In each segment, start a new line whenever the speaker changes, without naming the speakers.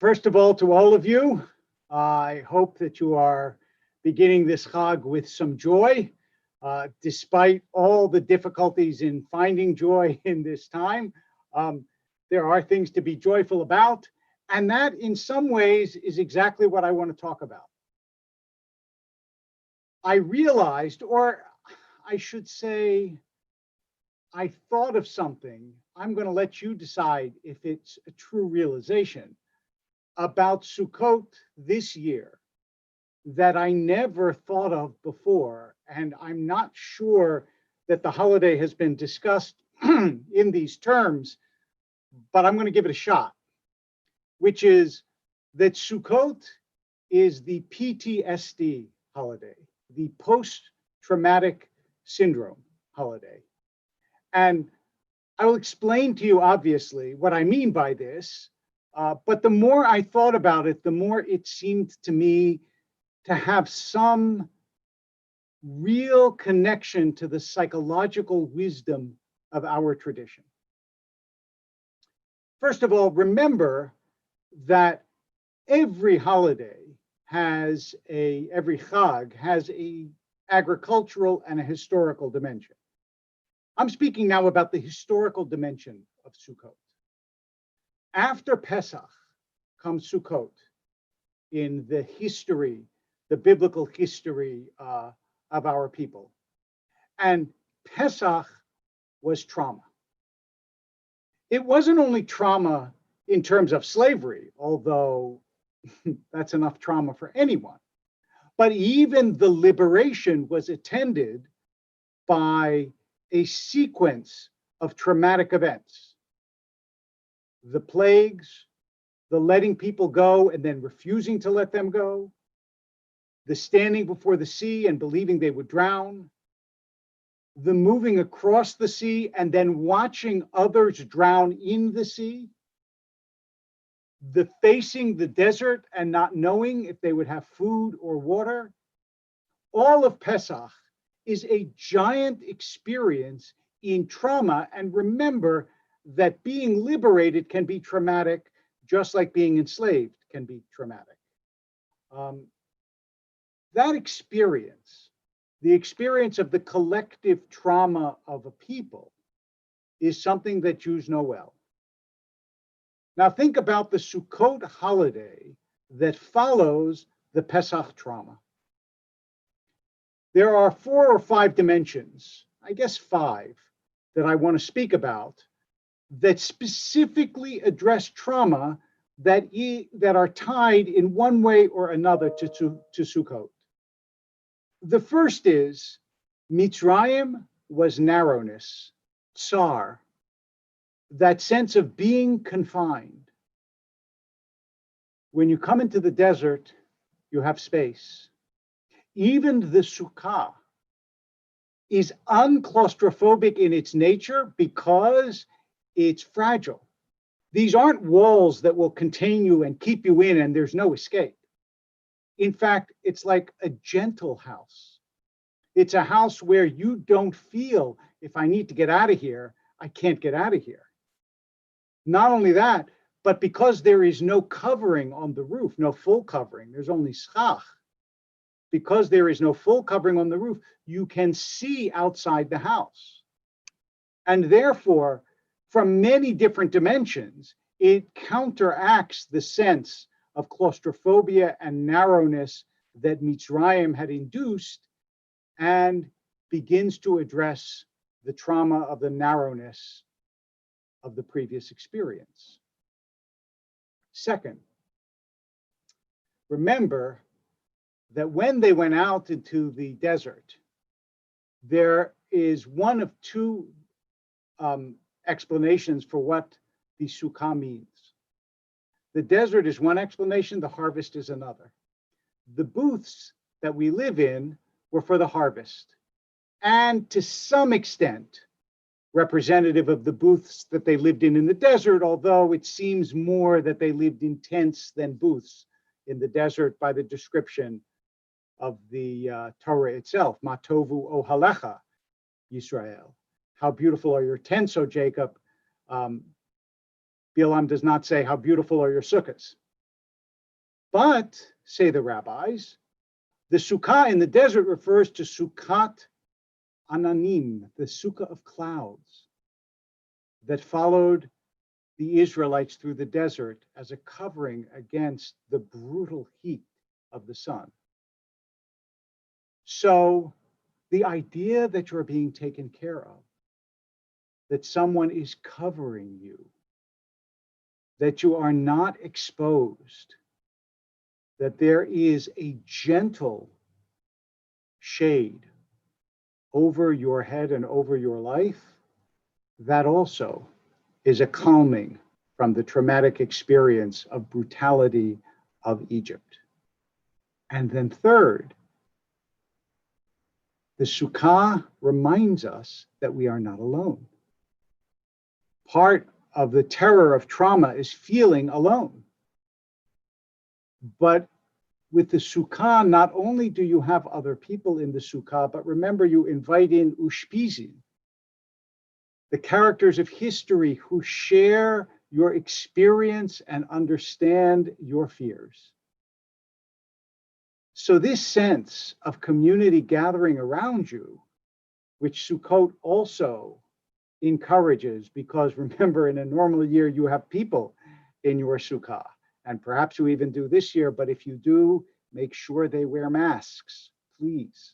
First of all, to all of you, I hope that you are beginning this Chag with some joy, despite all the difficulties in finding joy in this time. Um, there are things to be joyful about, and that in some ways is exactly what I want to talk about. I realized, or I should say, I thought of something. I'm going to let you decide if it's a true realization about Sukkot this year that I never thought of before. And I'm not sure that the holiday has been discussed in these terms, but I'm going to give it a shot, which is that Sukkot is the PTSD holiday, the post-traumatic syndrome holiday. And I will explain to you, obviously, what I mean by this. But the more I thought about it, the more it seemed to me to have some real connection to the psychological wisdom of our tradition. First of all, remember that every holiday every Chag has a agricultural and a historical dimension. I'm speaking now about the historical dimension of Sukkot. After Pesach comes Sukkot in the history, the biblical history of our people. And Pesach was trauma. It wasn't only trauma in terms of slavery, although that's enough trauma for anyone, but even the liberation was attended by a sequence of traumatic events. The plagues, the letting people go and then refusing to let them go, the standing before the sea and believing they would drown, the moving across the sea and then watching others drown in the sea, the facing the desert and not knowing if they would have food or water. All of Pesach is a giant experience in trauma. And remember that being liberated can be traumatic, just like being enslaved can be traumatic. That experience, the experience of the collective trauma of a people, is something that Jews know well. Now think about the Sukkot holiday that follows the Pesach trauma. There are 4 or 5 dimensions, I guess 5, that I want to speak about that specifically address trauma that are tied in one way or another to Sukkot. The first is Mitzrayim was narrowness, tsar, that sense of being confined. When you come into the desert, you have space. Even the Sukkah is unclaustrophobic in its nature because it's fragile. These aren't walls that will contain you and keep you in and there's no escape. In fact, it's like a gentle house. It's a house where you don't feel, if I need to get out of here, I can't get out of here. Not only that, but because there is no covering on the roof, no full covering, there's only schach. Because there is no full covering on the roof, you can see outside the house. And therefore, from many different dimensions, it counteracts the sense of claustrophobia and narrowness that Mitzrayim had induced and begins to address the trauma of the narrowness of the previous experience. Second, remember that when they went out into the desert, there is one of 2 explanations for what the Sukkah means. The desert is one explanation, the harvest is another. The booths that we live in were for the harvest, and to some extent, representative of the booths that they lived in the desert, although it seems more that they lived in tents than booths in the desert by the description of the Torah itself. Ma tovu ohalecha, Yisrael. How beautiful are your tents, O Jacob. Bilam does not say how beautiful are your sukkahs. But, say the rabbis, the sukkah in the desert refers to Sukkot Ananim, the sukkah of clouds that followed the Israelites through the desert as a covering against the brutal heat of the sun. So the idea that you're being taken care of, that someone is covering you, that you are not exposed, that there is a gentle shade over your head and over your life, that also is a calming from the traumatic experience of brutality of Egypt. And then third, the Sukkah reminds us that we are not alone. Part of the terror of trauma is feeling alone. But with the Sukkah, not only do you have other people in the Sukkah, but remember, you invite in Ushpizim, the characters of history who share your experience and understand your fears. So this sense of community gathering around you, which Sukkot also encourages, because remember, in a normal year, you have people in your Sukkah. And perhaps you even do this year, but if you do, make sure they wear masks, please.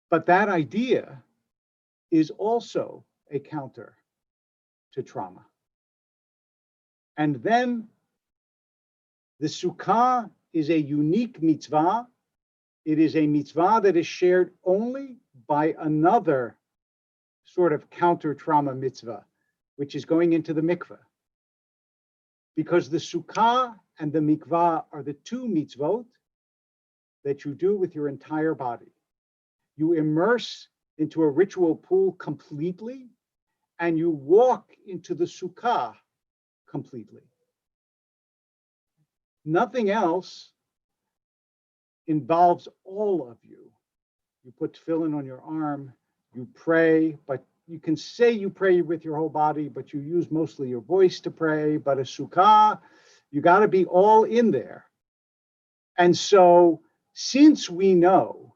But that idea is also a counter to trauma. And then the Sukkah is a unique mitzvah. It is a mitzvah that is shared only by another sort of counter-trauma mitzvah, which is going into the mikveh. Because the Sukkah and the mikvah are the two mitzvot that you do with your entire body. You immerse into a ritual pool completely, and you walk into the Sukkah completely. Nothing else involves all of you. You put tefillin on your arm, you pray, but you can say you pray with your whole body, but you use mostly your voice to pray. But a Sukkah, you got to be all in there. And so, since we know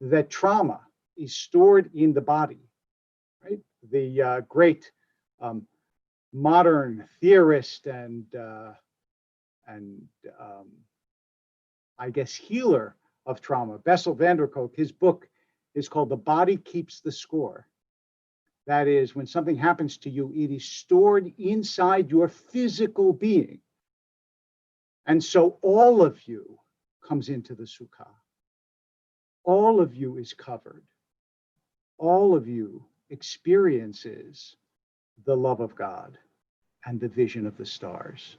that trauma is stored in the body, right? The great modern theorist and I guess healer of trauma, Bessel van der Kolk, his book is called The Body Keeps the Score. That is, when something happens to you, it is stored inside your physical being. And so all of you comes into the Sukkah. All of you is covered. All of you experiences the love of God and the vision of the stars.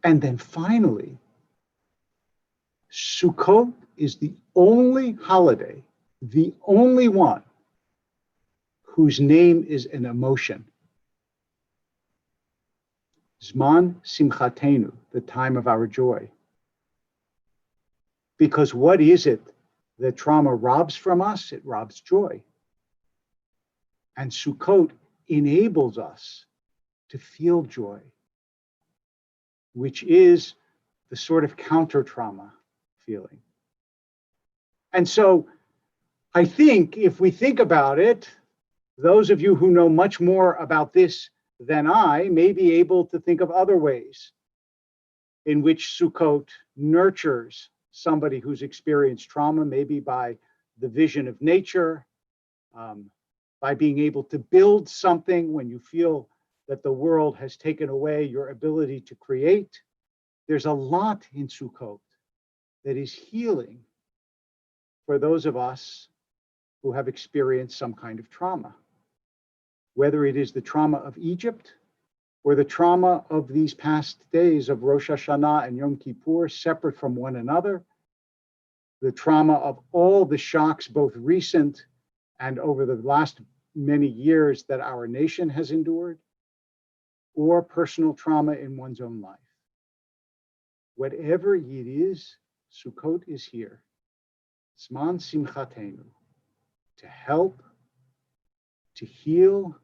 And then finally, Sukkot is the only holiday, the only one whose name is an emotion. Zman Simchatenu, the time of our joy. Because what is it that trauma robs from us? It robs joy. And Sukkot enables us to feel joy, which is the sort of counter-trauma feeling. And so I think if we think about it, those of you who know much more about this than I may be able to think of other ways in which Sukkot nurtures somebody who's experienced trauma, maybe by the vision of nature, by being able to build something when you feel that the world has taken away your ability to create. There's a lot in Sukkot that is healing for those of us who have experienced some kind of trauma. Whether it is the trauma of Egypt or the trauma of these past days of Rosh Hashanah and Yom Kippur, separate from one another, the trauma of all the shocks, both recent and over the last many years that our nation has endured, or personal trauma in one's own life. Whatever it is, Sukkot is here. Zman Simchatenu, to help, to heal,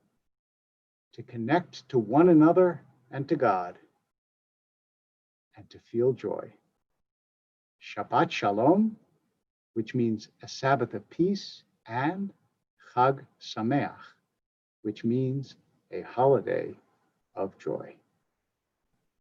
to connect to one another and to God. and to feel joy. Shabbat Shalom, which means a Sabbath of peace, and Chag Sameach, which means a holiday of joy.